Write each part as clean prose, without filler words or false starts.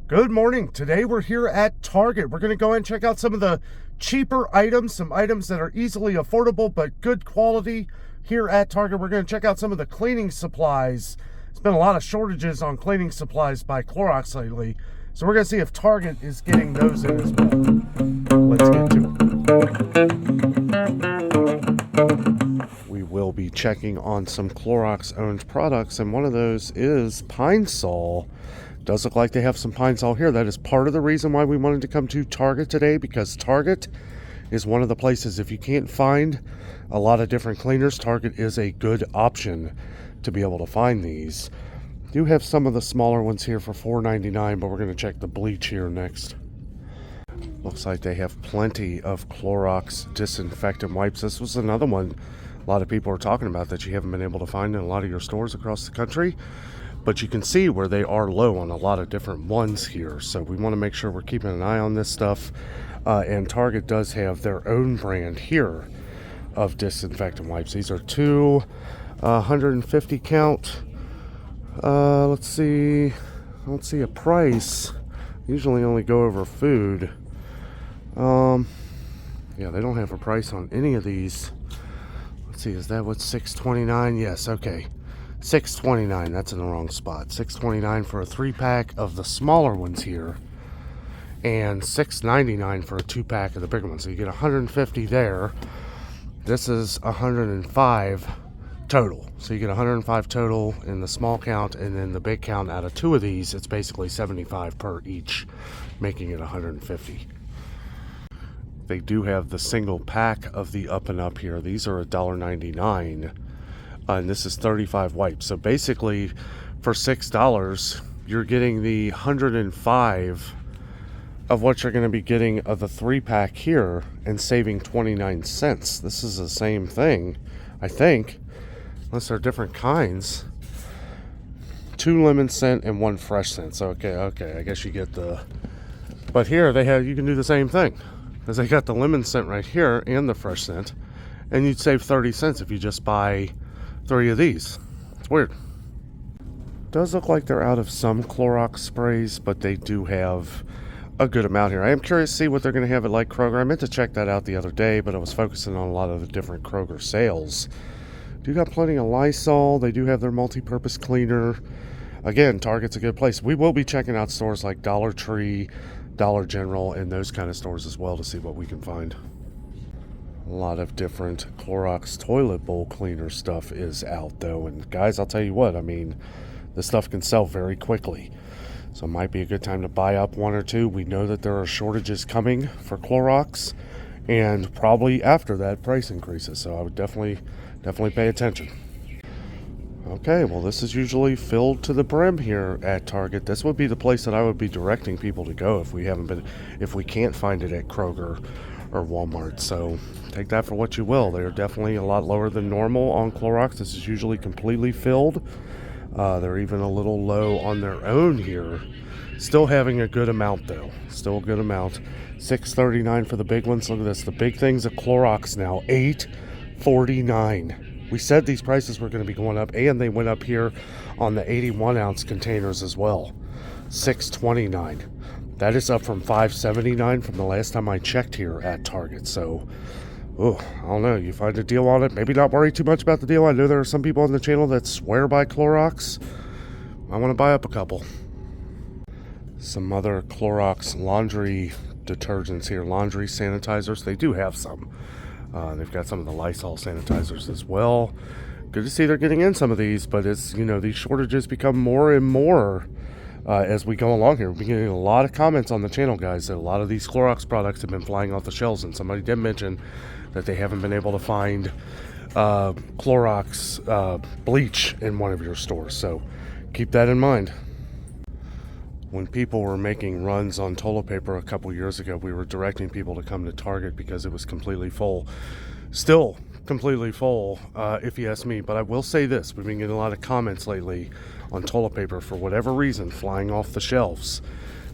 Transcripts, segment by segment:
Good morning. Today we're here at Target. We're going to go and check out some of the cheaper items, some items that are easily affordable but good quality here at Target. We're going to check out some of the cleaning supplies. There's been a lot of shortages on cleaning supplies by Clorox lately, so we're going to see if Target is getting those in as well. Let's get to it. We will be checking on some Clorox owned products, and one of those is Pine Sol. Does look like they have some Pine Sol here. That is part of the reason why we wanted to come to Target today, because Target is one of the places, if you can't find a lot of different cleaners, Target is a good option to be able to find these. Do have some of the smaller ones here for $4.99, but we're going to check the bleach here next. Looks like they have plenty of Clorox disinfectant wipes. This was another one a lot of people are talking about that you haven't been able to find in a lot of your stores across the country. But you can see where they are low on a lot of different ones here. So we want to make sure we're keeping an eye on this stuff. And Target does have their own brand here of disinfectant wipes. These are two 150 count. Let's see. I don't see a price. Usually only go over food. Yeah, they don't have a price on any of these. Let's see, is that what, $6.29? Yes, okay. $6.29, that's in the wrong spot. $6.29 for a 3-pack of the smaller ones here, and $6.99 for a 2-pack of the bigger ones. So you get 150 there. This is 105 total. So you get 105 total in the small count, and then the big count out of two of these, it's basically 75 per each, making it 150. They do have the single pack of the Up and Up here. These are $1.99. And this is 35 wipes. So basically, for $6, you're getting the 105 of what you're going to be getting of the 3-pack here and saving 29 cents. This is the same thing, I think, unless they're different kinds. 2 lemon scent and 1 fresh scent. So, okay, I guess you get the... But here, you can do the same thing, because they got the lemon scent right here and the fresh scent, and you'd save 30 cents if you just buy 3 of these. It's weird. Does look like they're out of some Clorox sprays, but they do have a good amount here. I am curious to see what they're going to have at like Kroger. I meant to check that out the other day, but I was focusing on a lot of the different Kroger sales. Do got plenty of Lysol. They do have their multi-purpose cleaner. Again, Target's a good place. We will be checking out stores like Dollar Tree, Dollar General, and those kind of stores as well to see what we can find. A lot of different Clorox toilet bowl cleaner stuff is out though, and guys, I'll tell you what, I mean, this stuff can sell very quickly, so it might be a good time to buy up 1 or 2. We know that there are shortages coming for Clorox, and probably after that price increases, so I would definitely pay attention. Okay, well, this is usually filled to the brim here at Target. This would be the place that I would be directing people to go if we can't find it at Kroger or Walmart. So take that for what you will. They're definitely a lot lower than normal on Clorox. This is usually completely filled. They're even a little low on their own here. Still having a good amount though. Still a good amount. $6.39 for the big ones. Look at this. The big things at Clorox now, $8.49. We said these prices were going to be going up, and they went up here on the 81-ounce containers as well. $6.29. That is up from $5.79 from the last time I checked here at Target. So, I don't know. You find a deal on it. Maybe not worry too much about the deal. I know there are some people on the channel that swear by Clorox. I want to buy up a couple. Some other Clorox laundry detergents here. Laundry sanitizers. They do have some. They've got some of the Lysol sanitizers as well. Good to see they're getting in some of these, but it's, these shortages become more and more as we go along here. We're getting a lot of comments on the channel, guys, that a lot of these Clorox products have been flying off the shelves, and somebody did mention that they haven't been able to find Clorox bleach in one of your stores, so keep that in mind. When people were making runs on toilet paper a couple years ago, we were directing people to come to Target because it was completely full. Still completely full, if you ask me. But I will say this, we've been getting a lot of comments lately on toilet paper, for whatever reason, flying off the shelves.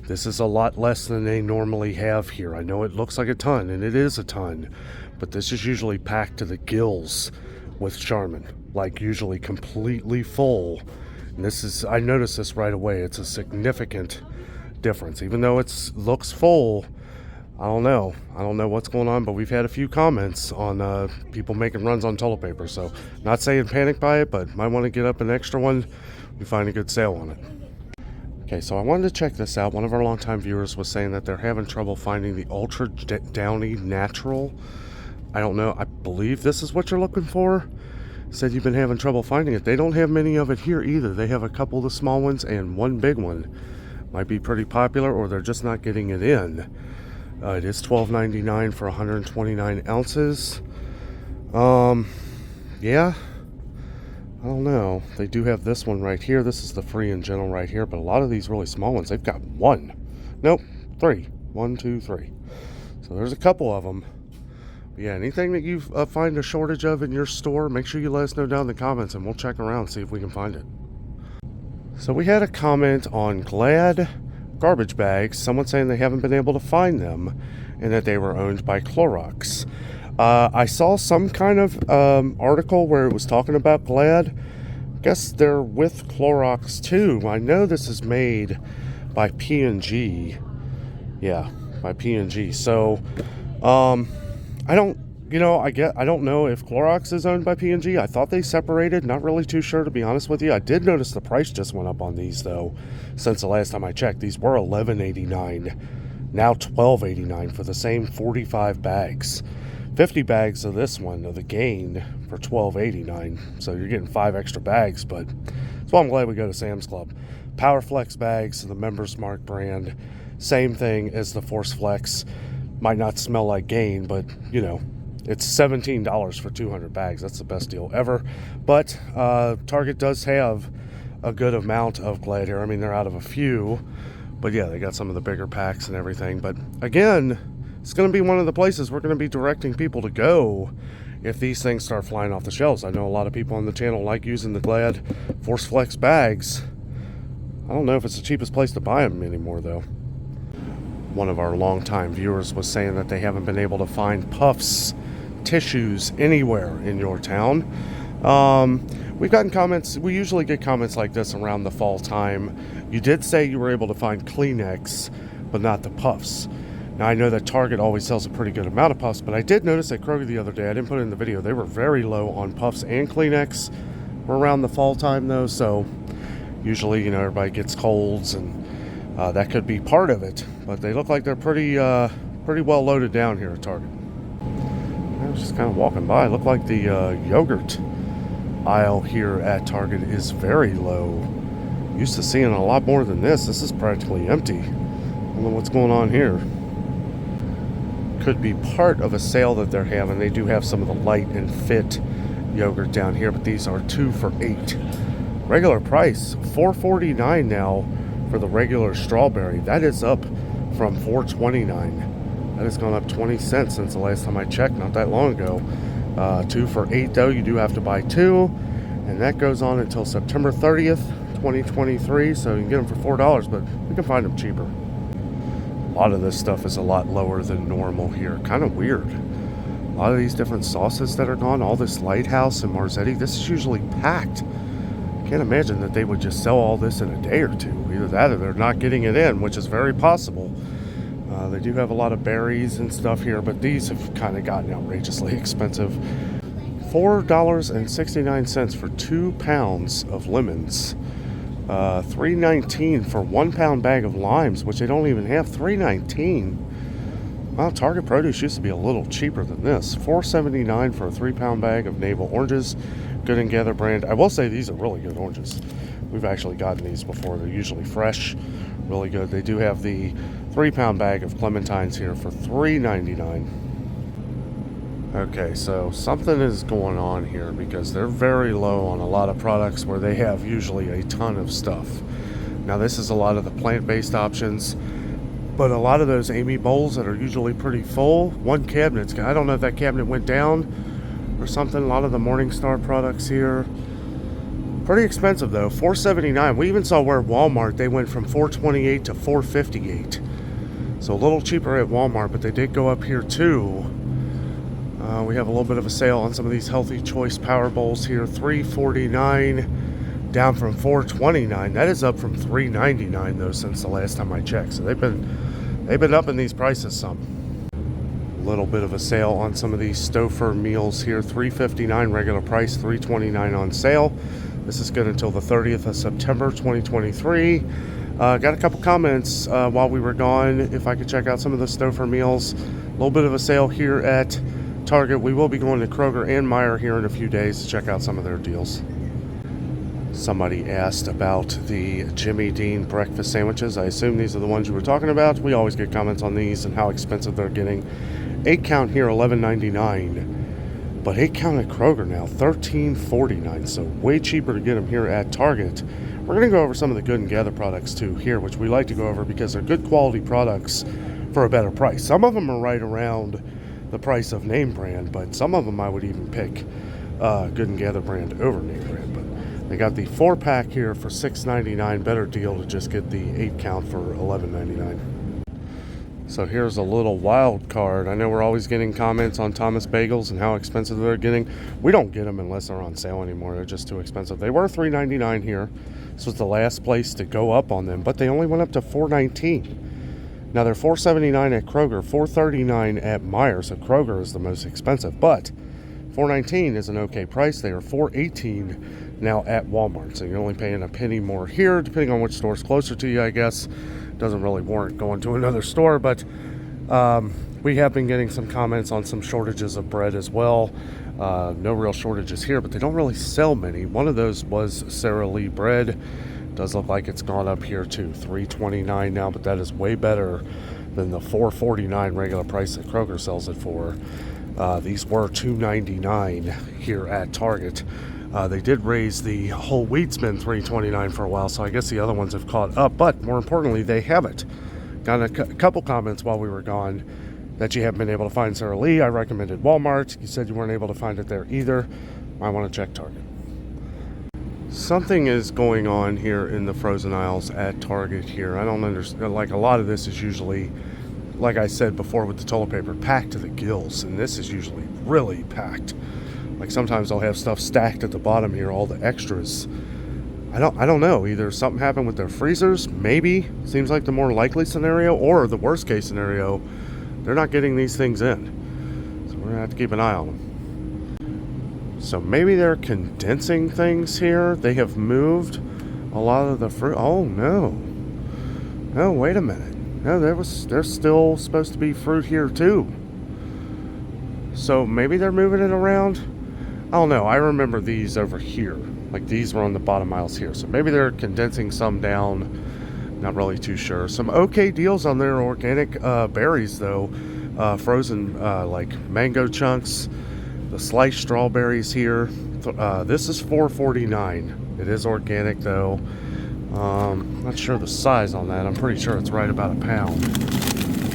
This is a lot less than they normally have here. I know it looks like a ton, and it is a ton, but this is usually packed to the gills with Charmin, like usually completely full. And this is, I noticed this right away. It's a significant difference. Even though it looks full, I don't know what's going on, but we've had a few comments on people making runs on toilet paper. So not saying panic buy it, but might want to get up an extra one. We find a good sale on it. Okay, so I wanted to check this out. One of our longtime viewers was saying that they're having trouble finding the Ultra Downy Natural. I don't know. I believe this is what you're looking for. Said you've been having trouble finding it. They don't have many of it here either. They have a couple of the small ones and one big one. Might be pretty popular, or they're just not getting it in. It is $12.99 for 129 ounces. Yeah. I don't know. They do have this one right here. This is the free and gentle right here, but a lot of these really small ones, they've got three. 1, 2, 3. So there's a couple of them. But yeah, anything that you find a shortage of in your store, make sure you let us know down in the comments and we'll check around and see if we can find it. So we had a comment on Glad garbage bags, someone saying they haven't been able to find them and that they were owned by Clorox. I saw some kind of article where it was talking about Glad. I guess they're with Clorox too. I know this is made by P&G. Yeah, by P&G. So, I don't know if Clorox is owned by P&G. I thought they separated. Not really too sure, to be honest with you. I did notice the price just went up on these though. Since the last time I checked, these were $11.89. Now $12.89 for the same 45 bags. 50 bags of this one, of the Gain, for $12.89. So you're getting 5 extra bags, but that's why I'm glad we go to Sam's Club. Power Flex bags, the Members Mark brand. Same thing as the Force Flex. Might not smell like Gain, but, you know, it's $17 for 200 bags. That's the best deal ever. But Target does have a good amount of Glad here. I mean, they're out of a few. But yeah, they got some of the bigger packs and everything. But again, it's going to be one of the places we're going to be directing people to go if these things start flying off the shelves. I know a lot of people on the channel like using the Glad Force Flex bags. I don't know if it's the cheapest place to buy them anymore, though. One of our longtime viewers was saying that they haven't been able to find Puffs tissues anywhere in your town. We've gotten comments. We usually get comments like this around the fall time. You did say you were able to find Kleenex, but not the Puffs. Now, I know that Target always sells a pretty good amount of Puffs, but I did notice at Kroger the other day, I didn't put it in the video, they were very low on Puffs and Kleenex around the fall time, though. So usually, you know, everybody gets colds, and that could be part of it. But they look like they're pretty well loaded down here at Target. I was just kind of walking by. It looked like the yogurt aisle here at Target is very low. Used to seeing a lot more than this. This is practically empty. I don't know what's going on here. Could be part of a sale that they're having. They do have some of the light and fit yogurt down here, but these are 2 for $8. Regular price $4.49 now for the regular strawberry. That is up from $4.29. That has gone up 20 cents since the last time I checked, not that long ago. 2 for $8 though. You do have to buy 2, and that goes on until September 30th, 2023. So you can get them for $4, but we can find them cheaper. A lot of this stuff is a lot lower than normal here. Kind of weird. A lot of these different sauces that are gone, all this Lighthouse and Marzetti, this is usually packed. Can't imagine that they would just sell all this in a day or two. Either that or they're not getting it in, which is very possible. They do have a lot of berries and stuff here, but these have kind of gotten outrageously expensive. $4.69 for 2 pounds of lemons. $3.19 for 1 pound bag of limes, which they don't even have. $3.19. Well, Target produce used to be a little cheaper than this. $4.79 for a 3 pound bag of navel oranges. Good and Gather brand. I will say these are really good oranges. We've actually gotten these before. They're usually fresh, really good. They do have the 3 pound bag of clementines here for $3.99. Okay, so something is going on here because they're very low on a lot of products where they have usually a ton of stuff. Now, this is a lot of the plant-based options, but a lot of those Amy bowls that are usually pretty full, one cabinet's, I don't know if that cabinet went down or something. A lot of the Morningstar products here, pretty expensive though. $4.79. We even saw where Walmart, they went from $4.28 to $4.58. So a little cheaper at Walmart, but they did go up here too. We have a little bit of a sale on some of these Healthy Choice Power Bowls here. $3.49 down from $4.29. That is up from $3.99 though since the last time I checked. So they've been upping these prices some. A little bit of a sale on some of these Stouffer meals here. $3.59 regular price, $3.29 on sale. This is good until the 30th of September 2023. Got a couple comments while we were gone. If I could check out some of the Stouffer meals. A little bit of a sale here at Target. We will be going to Kroger and Meijer here in a few days to check out some of their deals. Somebody asked about the Jimmy Dean breakfast sandwiches. I assume these are the ones you were talking about. We always get comments on these and how expensive they're getting. 8 count here, $11.99. But 8 count at Kroger now, $13.49. So way cheaper to get them here at Target. We're going to go over some of the Good and Gather products too here, which we like to go over because they're good quality products for a better price. Some of them are right around the price of name brand, but some of them I would even pick Good and Gather brand over name brand. But they got the 4-pack here for $6.99. Better deal to just get the 8 count for $11.99. So here's a little wild card. I know we're always getting comments on Thomas Bagels and how expensive they're getting. We don't get them unless they're on sale anymore. They're just too expensive. They were $3.99 here. This was the last place to go up on them, but they only went up to $4.19. Now they're $4.79 at Kroger, $4.39 at Meijer. So Kroger is the most expensive, but $4.19 is an okay price. They are $4.18 now at Walmart. So you're only paying a penny more here, depending on which store is closer to you, I guess. Doesn't really warrant going to another store, but we have been getting some comments on some shortages of bread as well. No real shortages here, but they don't really sell many. One of those was Sara Lee bread. Does look like it's gone up here too, $3.29 now, but that is way better than the $4.49 regular price that Kroger sells it for. These were $2.99 here at Target. They did raise the whole wheat's been $3.29 for a while, so I guess the other ones have caught up. But more importantly, they haven't. Got a couple comments while we were gone that you haven't been able to find Sara Lee. I recommended Walmart. You said you weren't able to find it there either. I want to check Target. Something is going on here in the frozen aisles at Target here. I don't understand. Like, a lot of this is usually, like I said before with the toilet paper, packed to the gills, and this is usually really packed. Like, sometimes they'll have stuff stacked at the bottom here, all the extras. I don't know. Either something happened with their freezers, maybe. Seems like the more likely scenario, or the worst case scenario, they're not getting these things in. So we're gonna have to keep an eye on them. So maybe they're condensing things here. They have moved a lot of the fruit. Oh no. No, wait a minute. No, there's still supposed to be fruit here too. So maybe they're moving it around. I don't know. I remember these over here. Like, these were on the bottom aisles here. So maybe they're condensing some down. Not really too sure. Some okay deals on their organic berries though. Frozen like mango chunks. The sliced strawberries here. This is $4.49. It is organic though. Not sure the size on that. I'm pretty sure it's right about a pound.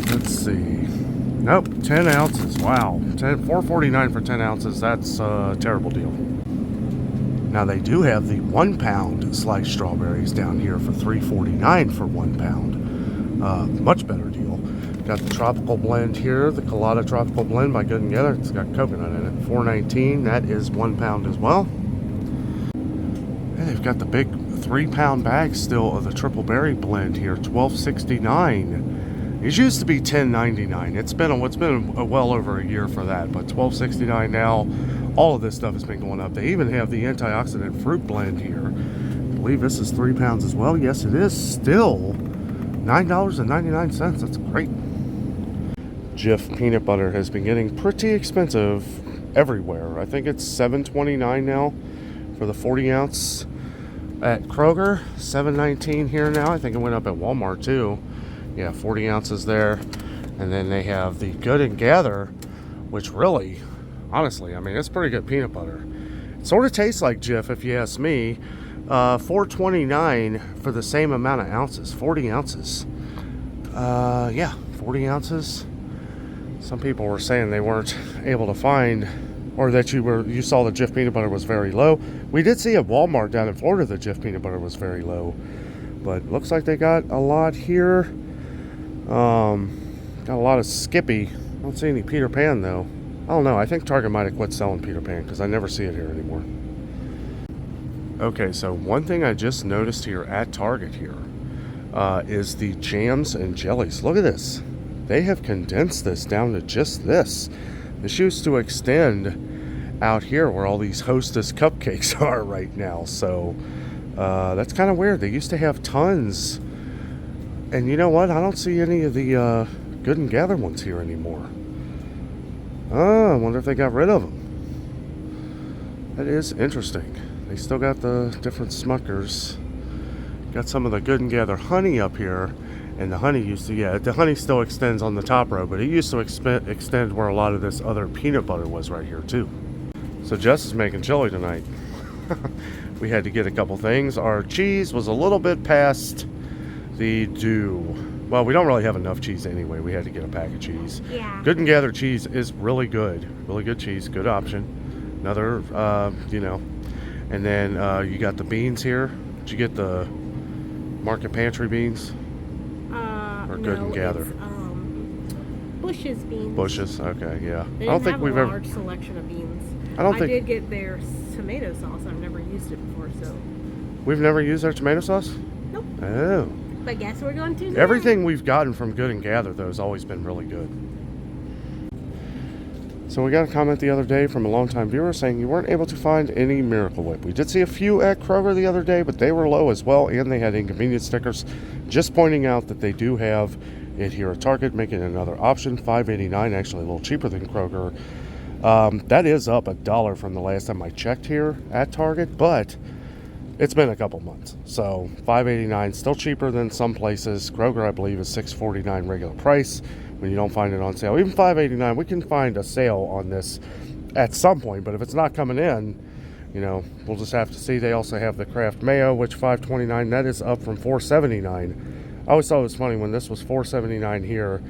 Let's see. Nope, 10 ounces. Wow. $4.49 for 10 ounces. That's a terrible deal. Now they do have the 1 pound sliced strawberries down here for $3.49 for 1 pound. Much better deal. Got the tropical blend here, the Colada tropical blend by Good and Gather. It's got coconut in it. $4.19. That is 1 pound as well. And they've got the big 3-pound bag still of the triple berry blend here. $12.69. It used to be $10.99. It's been well over a year for that, but $12.69 now. All of this stuff has been going up. They even have the antioxidant fruit blend here. I believe this is 3 pounds as well. Yes, it is. Still $9.99. That's great. Jif peanut butter has been getting pretty expensive everywhere. I think it's $7.29 now for the 40 ounce at Kroger. $7.19 here now. I think it went up at Walmart too. Yeah, 40 ounces there. And then they have the Good and Gather, which really, honestly, I mean, it's pretty good peanut butter. It sort of tastes like Jif, if you ask me. $4.29 for the same amount of ounces, 40 ounces. Yeah, 40 ounces. Some people were saying they weren't able to find, or that you saw the Jif peanut butter was very low. We did see at Walmart down in Florida the Jif peanut butter was very low, but looks like they got a lot here. Got a lot of Skippy. I don't see any Peter Pan though. I don't know. I think Target might have quit selling Peter Pan because I never see it here anymore. Okay, so one thing I just noticed here at Target here is the jams and jellies. Look at this. They have condensed this down to just this. This used to extend out here where all these Hostess cupcakes are right now. So that's kind of weird. They used to have tons. And you know what? I don't see any of the Good and Gather ones here anymore. I wonder if they got rid of them. That is interesting. They still got the different Smuckers. Got some of the Good and Gather honey up here. And the honey used to, yeah, the honey still extends on the top row, but it used to extend where a lot of this other peanut butter was right here too. So Jess is making chili tonight. We had to get a couple things. Our cheese was a little bit past the due. Well, we don't really have enough cheese anyway. We had to get a pack of cheese. Yeah. Good and Gather cheese is really good. Really good cheese. Good option. Another, you know. And then you got the beans here. Did you get the Market Pantry beans? Or Good and Gather? Bush's beans. Bush's? Okay, yeah. They I don't didn't think have we've a ever... large selection of beans. I did get their tomato sauce. I've never used it before, so... We've never used their tomato sauce? Nope. Oh. But guess we're going to today. Everything we've gotten from Good and Gather, though, has always been really good. So we got a comment the other day from a longtime viewer saying you weren't able to find any Miracle Whip. We did see a few at Kroger the other day, but they were low as well, and they had inconvenience stickers. Just pointing out that they do have it here at Target, making another option, $5.89, actually a little cheaper than Kroger. That is up $1 from the last time I checked here at Target, but it's been a couple months. So $5.89, still cheaper than some places. Kroger, I believe, is $6.49 regular price when you don't find it on sale. Even $5.89, we can find a sale on this at some point, but if it's not coming in, you know, we'll just have to see. They also have the Kraft Mayo, which $5.29, that is up from $4.79. I always thought it was funny when this was $4.79 here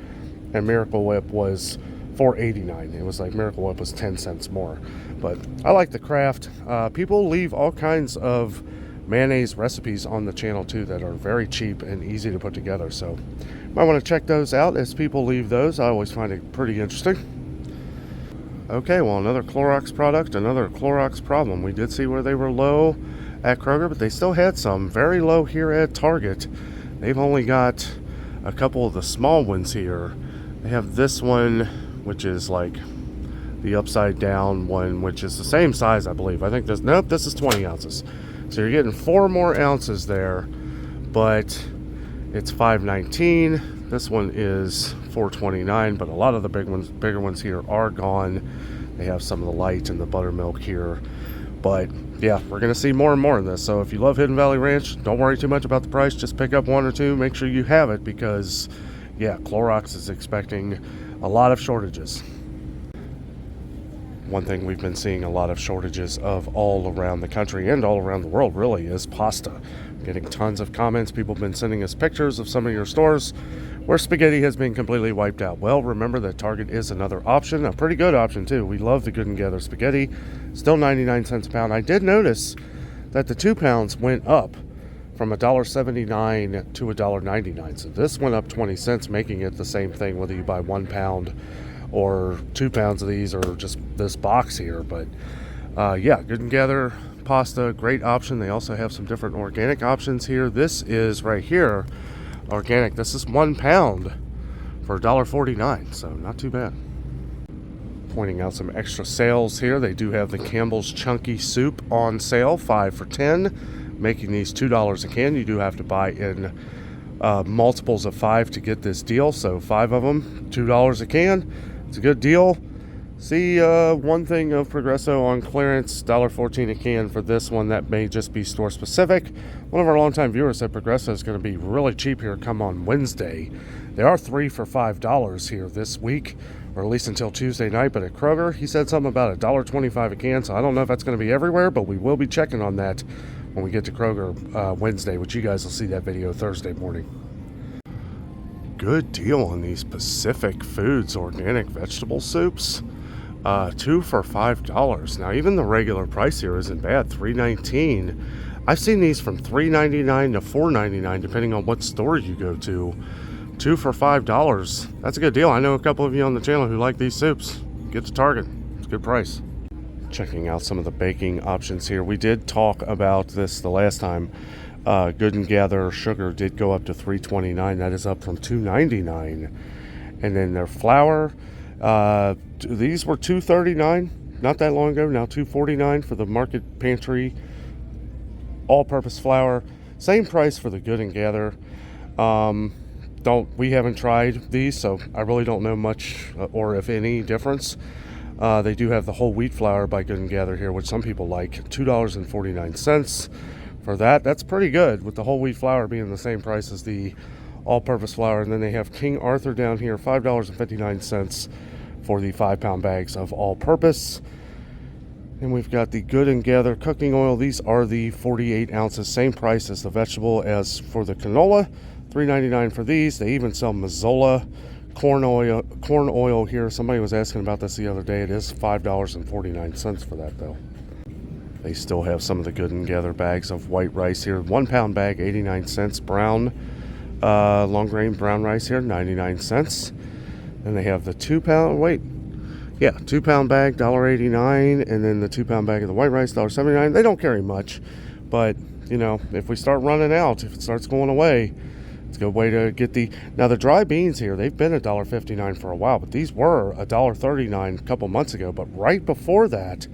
and Miracle Whip was $4.89. It was like Miracle Whip was 10 cents more. But I like the Kraft. People leave all kinds of mayonnaise recipes on the channel too that are very cheap and easy to put together. So you might want to check those out as people leave those. I always find it pretty interesting. Okay, well, another Clorox product, another Clorox problem. We did see where they were low at Kroger, but they still had some very low here at Target. They've only got a couple of the small ones here. They have this one, which is like the upside down one, which is the same size, I believe. I think this, nope, this is 20 ounces. So you're getting 4 more ounces there, but it's $5.19. This one is $4.29, but a lot of the bigger ones here are gone. They have some of the light and the buttermilk here. But yeah, we're going to see more and more of this. So if you love Hidden Valley Ranch, don't worry too much about the price. Just pick up 1 or 2. Make sure you have it because, yeah, Clorox is expecting a lot of shortages. One thing we've been seeing a lot of shortages of all around the country and all around the world really is pasta. Getting tons of comments. People have been sending us pictures of some of your stores where spaghetti has been completely wiped out. Well, remember that Target is another option, a pretty good option too. We love the Good and Gather spaghetti. Still 99 cents a pound. I did notice that the 2 pounds went up from $1.79 to $1.99. So this went up 20 cents, making it the same thing whether you buy 1 pound or 2 pounds of these or just this box here. But yeah, Good and Gather pasta, great option. They also have some different organic options here. This is right here, organic. This is 1 pound for $1.49, so not too bad. Pointing out some extra sales here. They do have the Campbell's Chunky Soup on sale, 5 for $10, making these $2 a can. You do have to buy in multiples of 5 to get this deal, so 5 of them, $2 a can. It's a good deal. See one thing of Progresso on clearance, $1.14 a can for this one. That may just be store specific. One of our longtime viewers said Progresso is going to be really cheap here come on Wednesday. They are 3 for $5 here this week, or at least until Tuesday night. But at Kroger, he said something about $1.25 a can, so I don't know if that's going to be everywhere, but we will be checking on that when we get to Kroger Wednesday, which you guys will see that video Thursday morning. Good deal on these Pacific Foods organic vegetable soups. 2 for $5. Now even the regular price here isn't bad, $3.19. I've seen these from $3.99 to $4.99 depending on what store you go to. 2 for $5. That's a good deal. I know a couple of you on the channel who like these soups. Get to Target. It's a good price. Checking out some of the baking options here. We did talk about this the last time. Good and Gather sugar did go up to $3.29. That is up from $2.99. And then their flour, these were $2.39 not that long ago. Now $2.49 for the Market Pantry all-purpose flour. Same price for the Good and Gather. We haven't tried these, so I really don't know much or if any difference. They do have the whole wheat flour by Good and Gather here, which some people like. $2.49 for that. That's pretty good, with the whole wheat flour being the same price as the all-purpose flour. And then they have King Arthur down here, $5.59 for the 5-pound bags of all-purpose. And we've got the Good and Gather cooking oil. These are the 48 ounces, same price as the vegetable as for the canola. $3.99 for these. They even sell Mazola corn oil here. Somebody was asking about this the other day. It is $5.49 for that though. They still have some of the Good and Gather bags of white rice here. 1 pound bag, 89 cents. Brown, long grain brown rice here, 99 cents. Then they have the 2 pound, 2 pound bag, $1.89. And then the 2 pound bag of the white rice, $1.79. They don't carry much, but you know, if we start running out, if it starts going away, it's a good way to get now the dry beans here, they've been $1.59 for a while, but these were $1.39 a couple months ago. But right before that,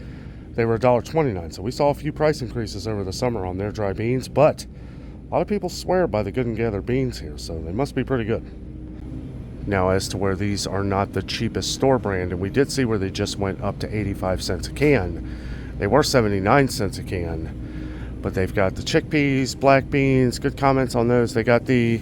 they were $1.29. So we saw a few price increases over the summer on their dry beans, but a lot of people swear by the Good and Gather beans here, so they must be pretty good. Now, as to where these are not the cheapest store brand, and we did see where they just went up to 85 cents a can. They were 79 cents a can. But they've got the chickpeas, black beans, good comments on those. They got the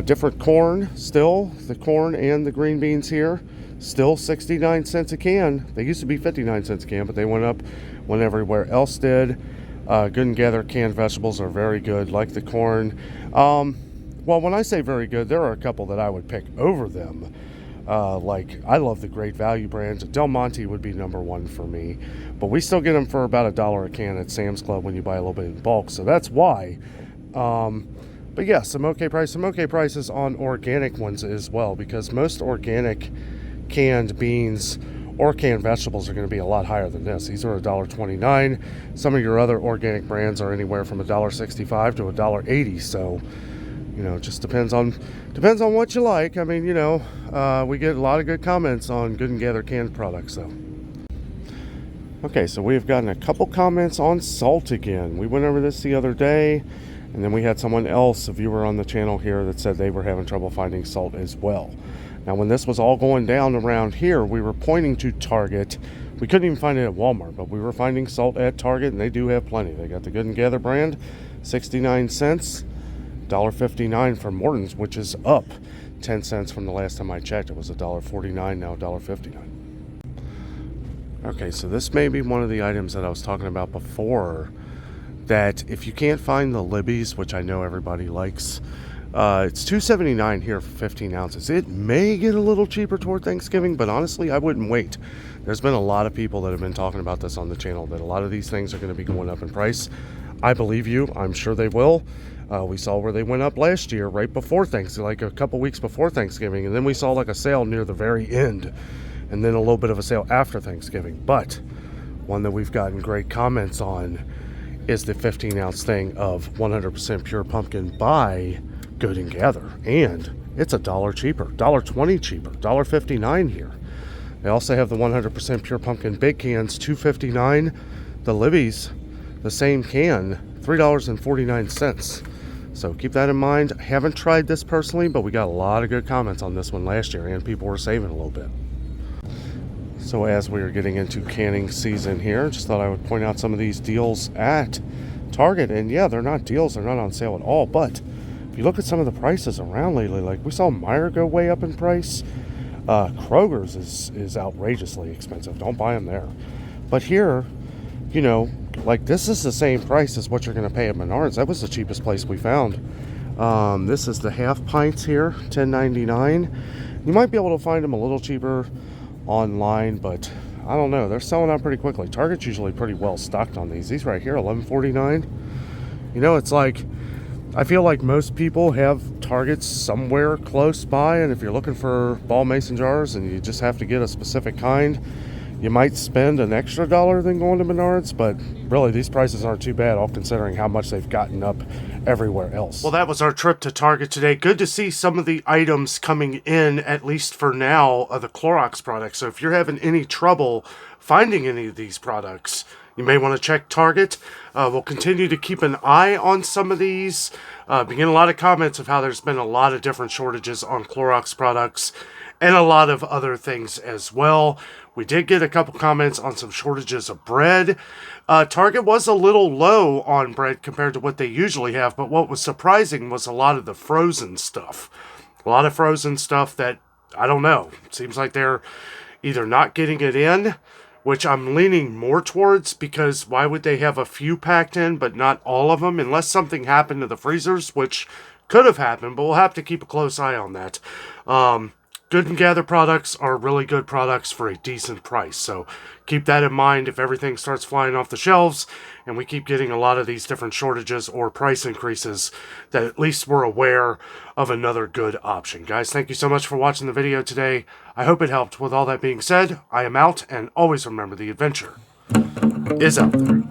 different corn still, the corn and the green beans here, still 69 cents a can. They used to be 59 cents a can, but they went up when everywhere else did. Good and Gather canned vegetables are very good, like the corn. Well, when I say very good, there are a couple that I would pick over them. Like, I love the Great Value brands. Del Monte would be number one for me, but we still get them for about $1 a can at Sam's Club when you buy a little bit in bulk, so that's why. But yeah, some okay prices on organic ones as well, because most organic canned beans or canned vegetables are going to be a lot higher than this. These are $1.29. Some of your other organic brands are anywhere from $1.65 to $1.80, so you know, it just depends on what you like. I mean, you know, we get a lot of good comments on Good and Gather canned products, though. Okay, so we've gotten a couple comments on salt again. We went over this the other day, and then we had someone else, a viewer on the channel here, that said they were having trouble finding salt as well. Now, when this was all going down around here, we were pointing to Target. We couldn't even find it at Walmart, but we were finding salt at Target, and they do have plenty. They got the Good and Gather brand, 69 cents. $1.59 for Morton's, which is up 10 cents from the last time I checked. It was $1.49, now $1.59. Okay, so this may be one of the items that I was talking about before, that if you can't find the Libby's, which I know everybody likes, it's $2.79 here for 15 ounces. It may get a little cheaper toward Thanksgiving, but honestly, I wouldn't wait. There's been a lot of people that have been talking about this on the channel, that a lot of these things are going to be going up in price. I believe you. I'm sure they will. We saw where they went up last year, right before Thanksgiving, like a couple weeks before Thanksgiving, and then we saw like a sale near the very end, and then a little bit of a sale after Thanksgiving. But one that we've gotten great comments on is the 15-ounce thing of 100% pure pumpkin by Good and Gather, and it's $1 cheaper, $1.20 cheaper, $1.59 here. They also have the 100% pure pumpkin big cans, $2.59. The Libby's, the same can, $3.49. So keep that in mind. I haven't tried this personally, but we got a lot of good comments on this one last year, and people were saving a little bit. So as we are getting into canning season here, just thought I would point out some of these deals at Target. And yeah, they're not deals, they're not on sale at all, but if you look at some of the prices around lately, like we saw Meijer go way up in price. Kroger's is outrageously expensive. Don't buy them there. But here, you know, like this is the same price as what you're going to pay at Menards. That was the cheapest place we found. This is the half pints here, $10.99. You might be able to find them a little cheaper online, but I don't know. They're selling out pretty quickly. Target's usually pretty well stocked on these. These right here, $11.49. You know, it's like, I feel like most people have Targets somewhere close by, and if you're looking for ball mason jars and you just have to get a specific kind, you might spend an extra dollar than going to Menards, but really these prices aren't too bad, all considering how much they've gotten up everywhere else. Well, that was our trip to Target today. Good to see some of the items coming in, at least for now, of the Clorox products. So if you're having any trouble finding any of these products, you may want to check Target. We'll continue to keep an eye on some of these. Been getting a lot of comments of how there's been a lot of different shortages on Clorox products and a lot of other things as well. We did get a couple comments on some shortages of bread. Target was a little low on bread compared to what they usually have, but what was surprising was a lot of the frozen stuff. A lot of frozen stuff that, I don't know, seems like they're either not getting it in, which I'm leaning more towards, because why would they have a few packed in but not all of them, unless something happened to the freezers, which could have happened, but we'll have to keep a close eye on that. Good and Gather products are really good products for a decent price, so keep that in mind if everything starts flying off the shelves and we keep getting a lot of these different shortages or price increases, that at least we're aware of another good option. Guys, thank you so much for watching the video today. I hope it helped. With all that being said, I am out, and always remember, the adventure is out there.